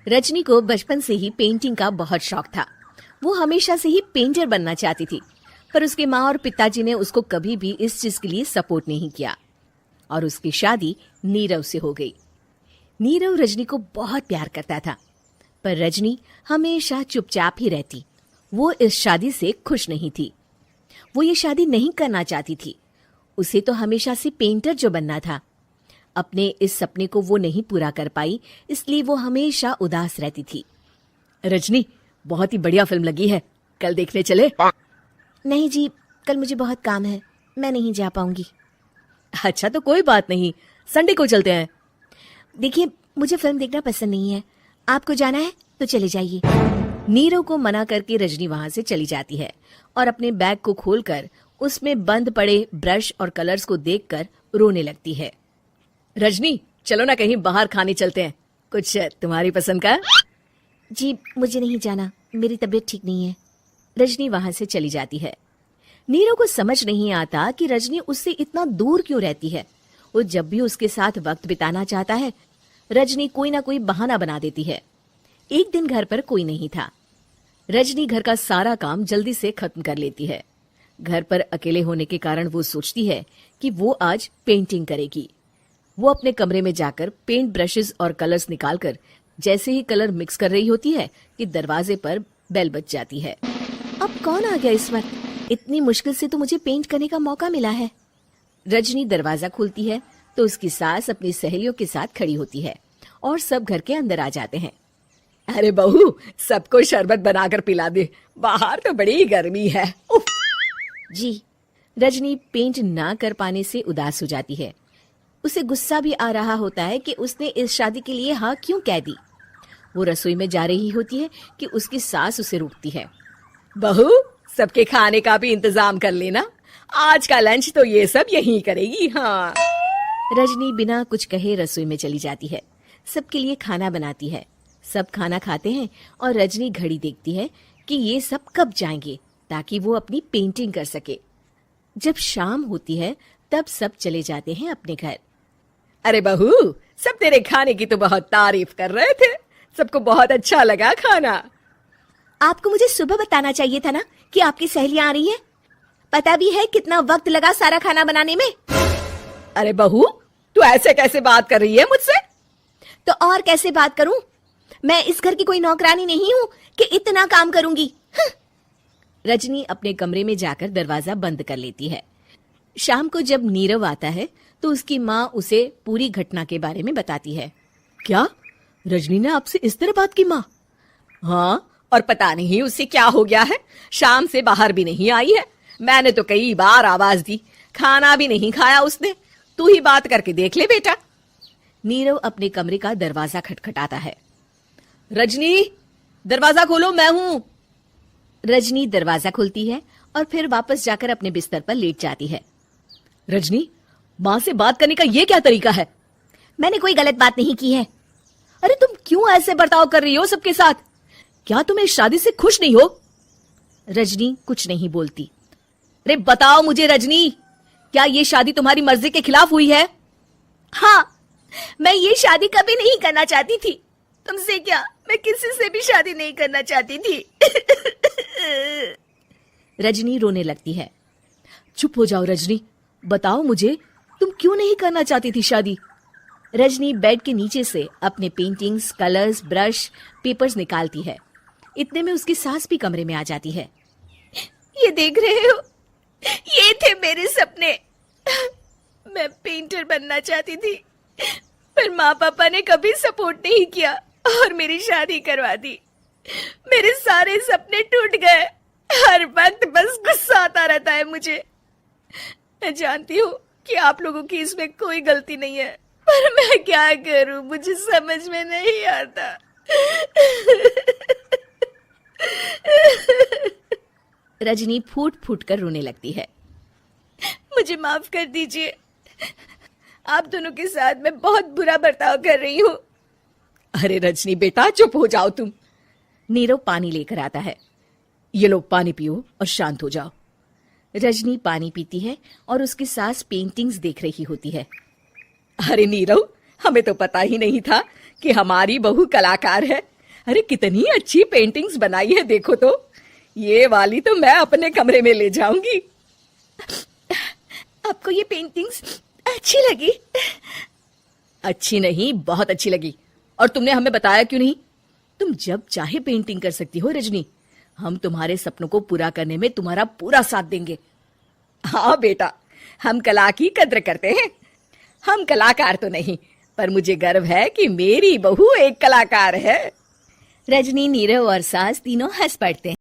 रजनी को बचपन से ही पेंटिंग का बहुत शौक था। वो हमेशा से ही पेंटर बनना चाहती थी, पर उसके माँ और पिताजी ने उसको कभी भी इस चीज के लिए सपोर्ट नहीं किया और उसकी शादी नीरव से हो गई। नीरव रजनी को बहुत प्यार करता था, पर रजनी हमेशा चुपचाप ही रहती। वो इस शादी से खुश नहीं थी। वो ये शादी नहीं करना चाहती थी। उसे तो हमेशा से पेंटर जो बनना था। अपने इस सपने को वो नहीं पूरा कर पाई, इसलिए वो हमेशा उदास रहती थी। रजनी, बहुत ही बढ़िया फिल्म लगी है, कल देखने चले? नहीं जी, कल मुझे बहुत काम है, मैं नहीं जा पाऊंगी। अच्छा तो कोई बात नहीं, संडे को चलते हैं। देखिए, मुझे फिल्म देखना पसंद नहीं है, आपको जाना है तो चले जाइए। नीरव को मना करके रजनी वहां से चली जाती है और अपने बैग को खोलकर उसमें बंद पड़े ब्रश और कलर्स को देखकर रोने लगती है। रजनी, चलो ना कहीं बाहर खाने चलते हैं, कुछ तुम्हारी पसंद का। जी मुझे नहीं जाना, मेरी तबीयत ठीक नहीं है। रजनी वहां से चली जाती है। नीरव को समझ नहीं आता कि रजनी उससे इतना दूर क्यों रहती है। वो जब भी उसके साथ वक्त बिताना चाहता है, रजनी कोई ना कोई बहाना बना देती है। एक दिन घर पर कोई नहीं था। रजनी घर का सारा काम जल्दी से खत्म कर लेती है। घर पर अकेले होने के कारण वो सोचती है कि वो आज पेंटिंग करेगी। वो अपने कमरे में जाकर पेंट ब्रशेस और कलर्स निकालकर जैसे ही कलर मिक्स कर रही होती है कि दरवाजे पर बेल बज जाती है। अब कौन आ गया इस वक्त? इतनी मुश्किल से तो मुझे पेंट करने का मौका मिला है। रजनी दरवाजा खोलती है तो उसकी सास अपनी सहेलियों के साथ खड़ी होती है और सब घर के अंदर आ जाते हैं। अरे बहू, सबको शरबत बनाकर पिला दे, बाहर तो बड़ी गर्मी है। उफ। जी। रजनी पेंट ना कर पाने से उदास हो जाती है। उसे गुस्सा भी आ रहा होता है कि उसने इस शादी के लिए हाँ क्यों कह दी। वो रसोई में जा रही होती है कि उसकी सास उसे रोकती है। बहू, सबके खाने का भी इंतजाम कर लेना, आज का लंच तो ये सब यहीं करेगी। हाँ। रजनी बिना कुछ कहे रसोई में चली जाती है। सबके लिए खाना बनाती है। सब खाना खाते हैं और रजनी घड़ी देखती है कि ये सब कब जाएंगे ताकि वो अपनी पेंटिंग कर सके। जब शाम होती है तब सब चले जाते हैं अपने घर। अरे बहू, सब तेरे खाने की तो बहुत तारीफ कर रहे थे, सबको बहुत अच्छा लगा खाना। आपको मुझे सुबह बताना चाहिए था ना कि आपकी सहेलियां आ रही हैं। पता भी है कितना वक्त लगा सारा खाना बनाने में। अरे बहू, तू ऐसे कैसे बात कर रही है मुझसे? तो और कैसे बात करूं? मैं इस घर की कोई नौकरानी नहीं हूं कि इतना काम करूंगी। रजनी अपने कमरे में जाकर दरवाजा बंद कर लेती है। शाम को जब नीरव आता है तो उसकी माँ उसे पूरी घटना के बारे में बताती है। क्या रजनी ने आपसे इस तरह बात की माँ? हाँ, और पता नहीं उसे क्या हो गया है, शाम से बाहर भी नहीं आई है। मैंने तो कई बार आवाज दी, खाना भी नहीं खाया उसने। तू ही बात करके देख ले बेटा। नीरव अपने कमरे का दरवाजा खटखटाता है। रजनी, दरवाजा खोलो, मैं हूं। रजनी दरवाजा खोलती है और फिर वापस जाकर अपने बिस्तर पर लेट जाती है। रजनी, माँ से बात करने का ये क्या तरीका है? मैंने कोई गलत बात नहीं की है। अरे तुम क्यों ऐसे बर्ताव कर रही हो सबके साथ? क्या तुम इस शादी से खुश नहीं हो? रजनी कुछ नहीं बोलती। अरे बताओ मुझे रजनी, क्या ये शादी तुम्हारी मर्जी के खिलाफ हुई है? हाँ, मैं ये शादी कभी नहीं करना चाहती थी। तुमसे क्या, मैं किसी से भी शादी नहीं करना चाहती थी। रजनी रोने लगती है। चुप हो जाओ रजनी, बताओ मुझे, तुम क्यों नहीं करना चाहती थी शादी? रजनी बेड के नीचे से अपने पेंटिंग्स, कलर्स, ब्रश, पेपर्स निकालती है। इतने में उसकी सास भी कमरे में आ जाती है। ये देख रहे हो, ये थे मेरे सपने। मैं पेंटर बनना चाहती थी, पर माँ पापा ने कभी सपोर्ट नहीं किया और मेरी शादी करवा दी। मेरे सारे सपने टूट गए। हर वक्त बस गुस्सा आता रहता है मुझे। मैं जानती हूँ कि आप लोगों की इसमें कोई गलती नहीं है, पर मैं क्या करूं, मुझे समझ में नहीं आता। रजनी फूट फूट कर रोने लगती है। मुझे माफ कर दीजिए, आप दोनों के साथ मैं बहुत बुरा बर्ताव कर रही हूँ। अरे रजनी बेटा, चुप हो जाओ तुम। नीरव पानी लेकर आता है। ये लो पानी पियो और शांत हो जाओ। रजनी पानी पीती है और उसकी सास पेंटिंग्स देख रही होती है। अरे नीरव, हमें तो पता ही नहीं था कि हमारी बहू कलाकार है। अरे कितनी अच्छी पेंटिंग्स बनाई है, देखो तो। ये वाली तो मैं अपने कमरे में ले जाऊंगी। आपको ये पेंटिंग्स अच्छी लगी? अच्छी नहीं, बहुत अच्छी लगी। और तुमने हमें बताया क्यों नहीं? तुम जब चाहे पेंटिंग कर सकती हो रजनी। हम तुम्हारे सपनों को पूरा करने में तुम्हारा पूरा साथ देंगे। हाँ बेटा, हम कला की कद्र करते हैं। हम कलाकार तो नहीं, पर मुझे गर्व है कि मेरी बहू एक कलाकार है। रजनी, नीरव और सास तीनों हंस पड़ते हैं।